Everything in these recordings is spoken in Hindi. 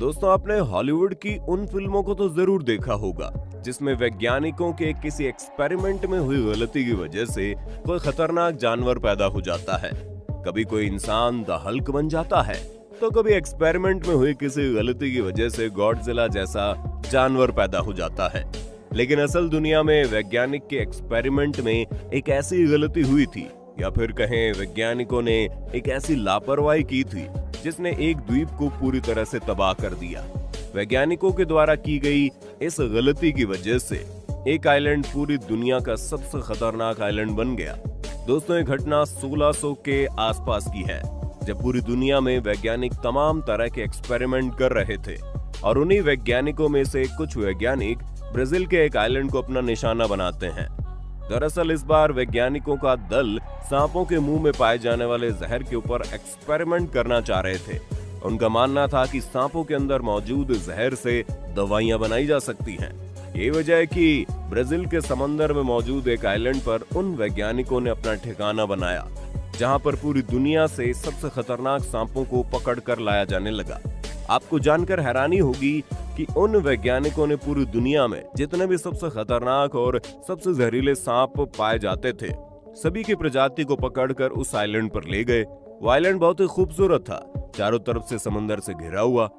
दोस्तों, आपने हॉलीवुड की उन फिल्मों को तो जरूर देखा होगा जिसमें वैज्ञानिकों के किसी एक्सपेरिमेंट में हुई गलती की वजह से कोई खतरनाक जानवर पैदा हो जाता है। कभी कोई इंसान द हल्क बन जाता है, तो कभी एक्सपेरिमेंट में हुई किसी गलती की वजह से गॉडजिला जैसा जानवर पैदा हो जाता है। लेकिन असल दुनिया में वैज्ञानिक के एक्सपेरिमेंट में एक ऐसी गलती हुई थी, या फिर कहें वैज्ञानिकों ने एक ऐसी लापरवाही की थी जिसने एक द्वीप को पूरी तरह से तबाह कर दिया। वैज्ञानिकों के द्वारा की गई इस गलती की वजह से एक आइलैंड पूरी दुनिया का सबसे खतरनाक आइलैंड बन गया। दोस्तों, ये घटना 1600 के आसपास की है, जब पूरी दुनिया में वैज्ञानिक तमाम तरह के एक्सपेरिमेंट कर रहे थे और उन्हीं वैज्ञानिकों में से कुछ वैज्ञानिक ब्राजील के एक आइलैंड को अपना निशाना बनाते हैं। दरअसल इस बार वैज्ञानिकों का दल सांपों के मुंह में पाए जाने वाले जहर के ऊपर एक्सपेरिमेंट करना चाह रहे थे। उनका मानना था कि सांपों के अंदर मौजूद जहर से दवाइयां बनाई जा सकती हैं। ये वजह है कि ब्राजील के समंदर में मौजूद एक आइलैंड पर उन वैज्ञानिकों ने अपना ठिकाना बनाया, जहां पर पूरी दुनिया से सबसे खतरनाक सांपों को पकड़ कर लाया जाने लगा। आपको जानकर हैरानी होगी कि उन वैज्ञानिकों ने पूरी दुनिया में जितने भी सबसे खतरनाक और सबसे जहरीले सांप पाए जाते थे, सभी की प्रजाति को पकड़कर उस आइलैंड पर ले गए। वो आइलैंड बहुत ही खूबसूरत था, चारों तरफ से समंदर से घिरा हुआ,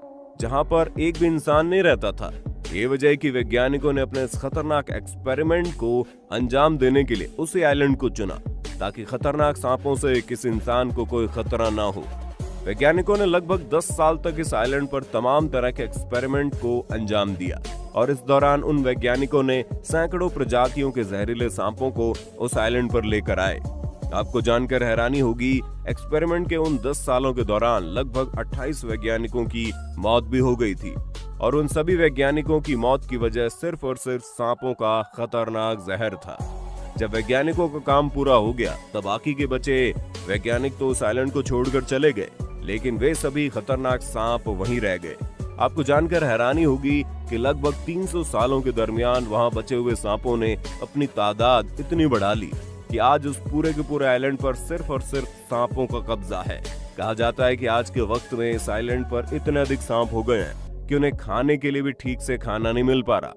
जहां पर एक भी इंसान नहीं रहता था। ये वजह है कि वैज्ञानिकों ने अपने इस खतरनाक एक्सपेरिमेंट को अंजाम देने के लिए उसी आइलैंड को चुना, ताकि खतरनाक सांपों से किसी इंसान को कोई खतरा ना हो। वैज्ञानिकों ने लगभग 10 साल तक इस आइलैंड पर तमाम तरह के एक्सपेरिमेंट को अंजाम दिया और इस दौरान उन वैज्ञानिकों ने सैकड़ों प्रजातियों के जहरीले सांपों को उस आइलैंड पर लेकर आए। आपको जानकर हैरानी होगी, एक्सपेरिमेंट के उन 10 सालों के दौरान लगभग 28 वैज्ञानिकों की मौत भी हो गई थी, और उन सभी वैज्ञानिकों की मौत की वजह सिर्फ और सिर्फ सांपों का खतरनाक जहर था। जब वैज्ञानिकों का काम पूरा हो गया, तब बाकी के बचे वैज्ञानिक तो उस आइलैंड को छोड़कर चले गए, लेकिन वे सभी खतरनाक सांप वहीं रह गए। आपको जानकर हैरानी होगी कि लगभग 300 सालों के दरमियान वहां बचे हुए सांपों ने अपनी तादाद इतनी बढ़ा ली कि आज उस पूरे के पूरे आइलैंड पर सिर्फ और सिर्फ सांपों का कब्जा है। कहा जाता है कि आज के वक्त में इस आइलैंड पर इतने अधिक सांप हो गए हैं कि उन्हें खाने के लिए भी ठीक से खाना नहीं मिल पा रहा।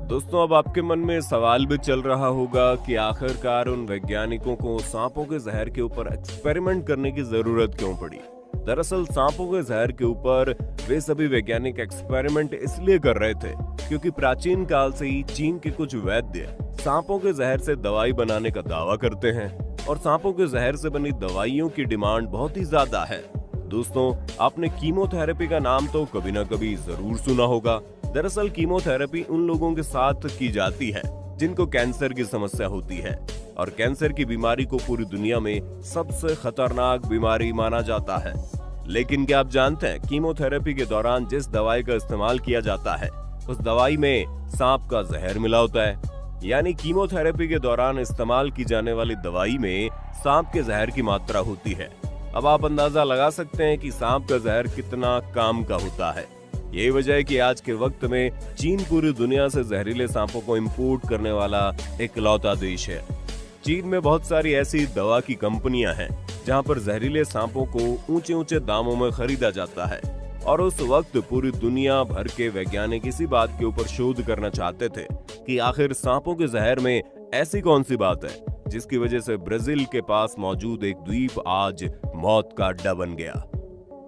दोस्तों, अब आपके मन में सवाल भी चल रहा होगा कि आखिरकार उन वैज्ञानिकों को सांपों के जहर के ऊपर एक्सपेरिमेंट करने की जरूरत क्यों पड़ी। दरअसल सांपों के जहर के ऊपर वे सभी वैज्ञानिक एक्सपेरिमेंट इसलिए कर रहे थे क्योंकि प्राचीन काल से ही चीन के कुछ वैद्य सांपों के जहर से दवाई बनाने का दावा करते हैं, और सांपों के जहर से बनी दवाइयों की डिमांड बहुत ही ज्यादा है। दोस्तों, आपने कीमोथेरेपी का नाम तो कभी ना कभी जरूर सुना होगा। दरअसल कीमोथेरेपी उन लोगों के साथ की जाती है जिनको कैंसर की समस्या होती है, और कैंसर की बीमारी को पूरी दुनिया में सबसे खतरनाक बीमारी माना जाता है। लेकिन क्या आप जानते हैं, कीमोथेरेपी के दौरान जिस दवाई का इस्तेमाल किया जाता है, उस दवाई में सांप का जहर मिला होता है। यानी कीमोथेरेपी के दौरान इस्तेमाल की जाने वाली दवाई में सांप के जहर की मात्रा होती है। अब आप अंदाजा लगा सकते हैं कि सांप का जहर कितना काम का होता है। यही वजह है कि आज के वक्त में चीन पूरी दुनिया से जहरीले सांपों को इंपोर्ट करने वाला इकलौता देश है। चीन में बहुत सारी ऐसी दवा की कंपनियां हैं जहां पर जहरीले सांपों को ऊंचे ऊंचे दामों में खरीदा जाता है, और उस वक्त पूरी दुनिया भर के वैज्ञानिक इसी बात के ऊपर शोध करना चाहते थे कि आखिर सांपों के जहर में ऐसी कौन सी बात है जिसकी वजह से ब्राजील के पास मौजूद एक द्वीप आज मौत का अड्डा बन गया।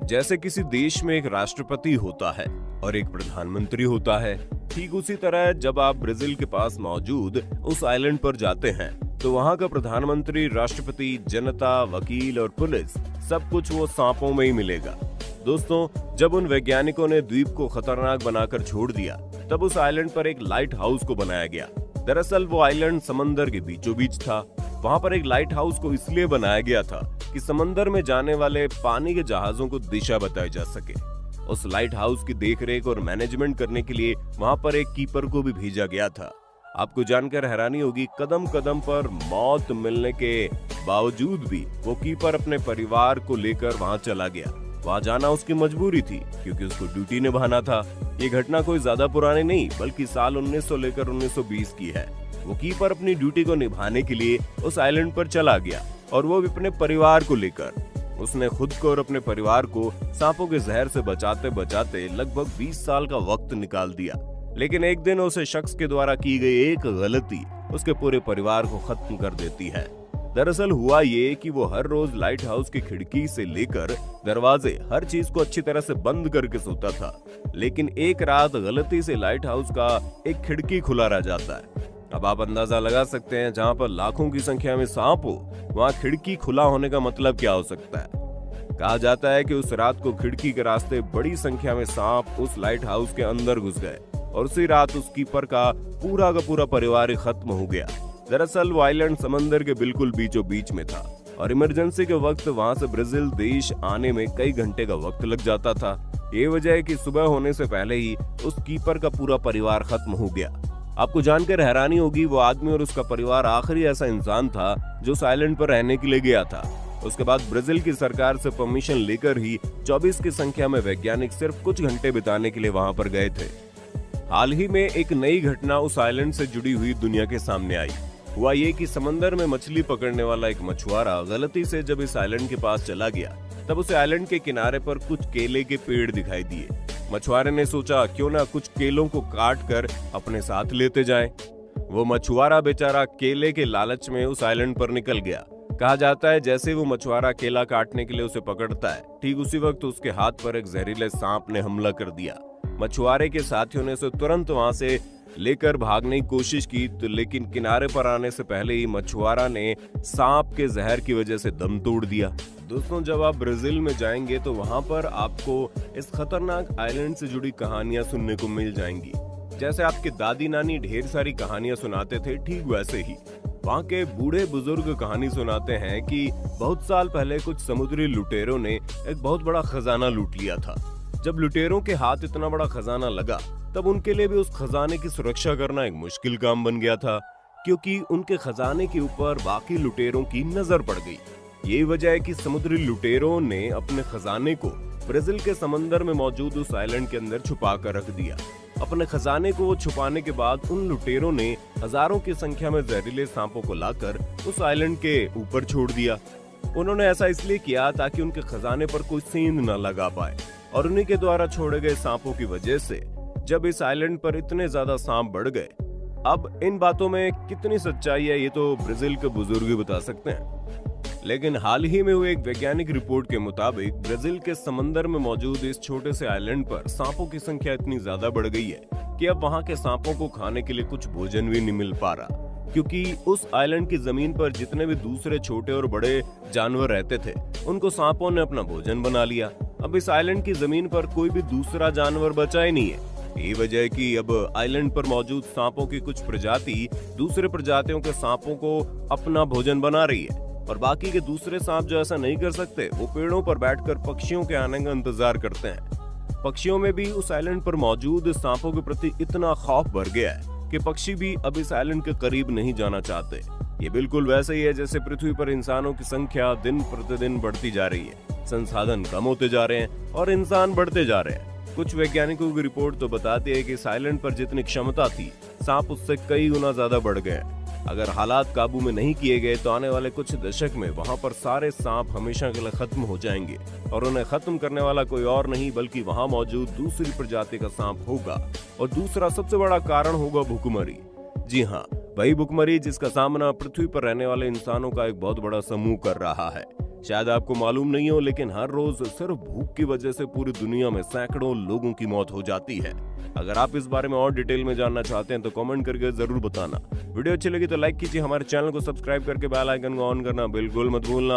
जैसे किसी देश में एक राष्ट्रपति होता है और एक प्रधानमंत्री होता है, ठीक उसी तरह जब आप ब्राजील के पास मौजूद उस आइलैंड पर जाते हैं तो वहां का प्रधानमंत्री, राष्ट्रपति, जनता, वकील और पुलिस सब कुछ वो सांपों में ही मिलेगा। दोस्तों, जब उन वैज्ञानिकों ने द्वीप को खतरनाक बनाकर छोड़ दिया, तब उस आइलैंड पर एक लाइट हाउस को बनाया गया। दरअसल वो आइलैंड समंदर के बीचों बीच था। वहां पर एक लाइट हाउस को इसलिए बनाया गया था कि समंदर में जाने वाले पानी के जहाजों को दिशा बताई जा सके। उस लाइट हाउस की देखरेख और मैनेजमेंट करने के लिए वहां पर एक कीपर को भी भेजा गया था। आपको जानकर हैरानी होगी, कदम कदम पर मौत मिलने के बावजूद भी वो कीपर अपने परिवार को लेकर वहां चला गया। वहां जाना उसकी मजबूरी थी क्योंकि उसको ड्यूटी निभाना था। ये घटना कोई ज्यादा पुरानी नहीं बल्कि साल 1900 लेकर 1920 की है। वो कीपर अपनी ड्यूटी को निभाने के लिए उस आइलैंड पर चला गया, और वो भी अपने परिवार को लेकर। उसने खुद को और अपने परिवार को सांपों के जहर से बचाते बचाते लगभग 20 साल का वक्त निकाल दिया। लेकिन एक दिन उस शख्स के द्वारा की गई एक गलती उसके पूरे परिवार को खत्म कर देती है। दरअसल हुआ ये कि वो हर रोज लाइट हाउस की खिड़की से लेकर दरवाजे हर चीज को अच्छी तरह से बंद करके सोता था। लेकिन एक रात गलती से लाइट हाउस का एक खिड़की खुला रह जाता है। अब आप अंदाजा लगा सकते हैं, जहां पर लाखों की संख्या में सांप हो, वहां खिड़की खुला होने का मतलब क्या हो सकता है। कहा जाता है कि उस रात को खिड़की के रास्ते बड़ी संख्या में सांप उस लाइट हाउस के अंदर घुस गए और उसी रात उस कीपर का पूरा परिवार खत्म हो गया। दरअसल वो आइलैंड समंदर के बिल्कुल बीचों बीच में था और इमरजेंसी के वक्त वहां से ब्राजील देश आने में कई घंटे का वक्त लग जाता था। ये वजह है कि सुबह होने से पहले ही उस कीपर का पूरा परिवार खत्म हो गया। आपको जानकर हैरानी होगी, वो आदमी और उसका परिवार आखिरी ऐसा इंसान था जो उस आइलैंड पर रहने के लिए गया था। उसके बाद ब्राजील की सरकार से परमिशन लेकर ही 24 की संख्या में वैज्ञानिक सिर्फ कुछ घंटे बिताने के लिए वहां पर गए थे। हाल ही में एक नई घटना उस आइलैंड से जुड़ी हुई दुनिया के सामने आई। हुआ ये कि समंदर में मछली पकड़ने वाला एक मछुआरा गलती से जब इस आइलैंड के पास चला गया, तब उसे आइलैंड के किनारे पर कुछ केले के पेड़ दिखाई दिए। मछुआरे ने सोचा क्यों ना कुछ केलों को काट कर अपने साथ लेते जाएं। वो मछुआरा बेचारा केले के लालच में उस आइलैंड पर निकल गया। कहा जाता है जैसे वो मछुआरा केला काटने के लिए उसे पकड़ता है, ठीक उसी वक्त उसके हाथ पर एक जहरीले सांप ने हमला कर दिया। मछुआरे के साथियों ने उसे तुरंत वहां से लेकर भागने की कोशिश की, लेकिन किनारे पर आने से पहले ही मछुआरा ने सांप के जहर की वजह से दम तोड़ दिया। दोस्तों, जब आप ब्राजील में जाएंगे तो वहां पर आपको इस खतरनाक आइलैंड से जुड़ी कहानियां सुनने को मिल जाएंगी। जैसे आपके दादी नानी ढेर सारी कहानियां सुनाते थे, ठीक वैसे ही वहाँ के बूढ़े बुजुर्ग कहानी सुनाते हैं कि बहुत साल पहले कुछ समुद्री लुटेरों ने एक बहुत बड़ा खजाना लूट लिया था। जब लुटेरों के हाथ इतना बड़ा खजाना लगा, तब उनके लिए भी उस खजाने की सुरक्षा करना एक मुश्किल काम बन गया था, क्योंकि उनके खजाने के ऊपर बाकी लुटेरों की नजर पड़ गई। यही वजह है कि समुद्री लुटेरों ने अपने खजाने को ब्राजील के समंदर में मौजूद उस आइलैंड के अंदर छुपा कर रख दिया। अपने खजाने को छुपाने के बाद उन लुटेरों ने हजारों की संख्या में जहरीले सांपों को लाकर उस आइलैंड के ऊपर छोड़ दिया। उन्होंने ऐसा इसलिए किया ताकि उनके खजाने पर कोई सेंध न लगा पाए, और उन्हीं के द्वारा छोड़े गए सांपों की वजह से जब इस आइलैंड पर इतने ज्यादा सांप बढ़ गए। अब इन बातों में कितनी सच्चाई है ये तो ब्राजील के बुजुर्ग बता सकते हैं, लेकिन हाल ही में हुई एक वैज्ञानिक रिपोर्ट के मुताबिक ब्राजील के समंदर में मौजूद इस छोटे से आइलैंड पर सांपों की संख्या इतनी ज्यादा बढ़ गई है कि अब वहां के सांपों को खाने के लिए कुछ भोजन भी नहीं मिल पा रहा, क्योंकि उस आइलैंड की जमीन पर जितने भी दूसरे छोटे और बड़े जानवर रहते थे, उनको सांपों ने अपना भोजन बना लिया। अब इस आइलैंड की जमीन पर कोई भी दूसरा जानवर बचा ही नहीं है। ये वजह है कि अब आइलैंड पर मौजूद सांपों की कुछ प्रजाति दूसरे प्रजातियों के सांपों को अपना भोजन बना रही है, और बाकी के दूसरे सांप जो ऐसा नहीं कर सकते, वो पेड़ों पर बैठकर पक्षियों के आने का इंतजार करते हैं। पक्षियों में भी उस आइलैंड पर मौजूद सांपों के प्रति इतना खौफ भर गया है कि पक्षी भी अब इस आइलैंड के करीब नहीं जाना चाहते। ये बिल्कुल वैसे ही है जैसे पृथ्वी पर इंसानों की संख्या दिन प्रतिदिन बढ़ती जा रही है, संसाधन कम होते जा रहे हैं और इंसान बढ़ते जा रहे हैं। कुछ वैज्ञानिकों की रिपोर्ट तो बताती है कि इस आइलैंड पर जितनी क्षमता थी, सांप उससे कई गुना ज्यादा बढ़ गए। अगर हालात काबू में नहीं किए गए तो आने वाले कुछ दशक में वहां पर सारे सांप हमेशा के लिए खत्म हो जाएंगे, और उन्हें खत्म करने वाला कोई और नहीं बल्कि वहां मौजूद दूसरी प्रजाति का सांप होगा। और दूसरा सबसे बड़ा कारण होगा भुखमरी। जी हाँ, वही भुखमरी जिसका सामना पृथ्वी पर रहने वाले इंसानों का एक बहुत बड़ा समूह कर रहा है। शायद आपको मालूम नहीं हो, लेकिन हर रोज सिर्फ भूख की वजह से पूरी दुनिया में सैकड़ों लोगों की मौत हो जाती है। अगर आप इस बारे में और डिटेल में जानना चाहते हैं तो कमेंट करके जरूर बताना। वीडियो अच्छी लगी तो लाइक कीजिए, हमारे चैनल को सब्सक्राइब करके बेल आइकन को ऑन करना बिल्कुल मत भूलना।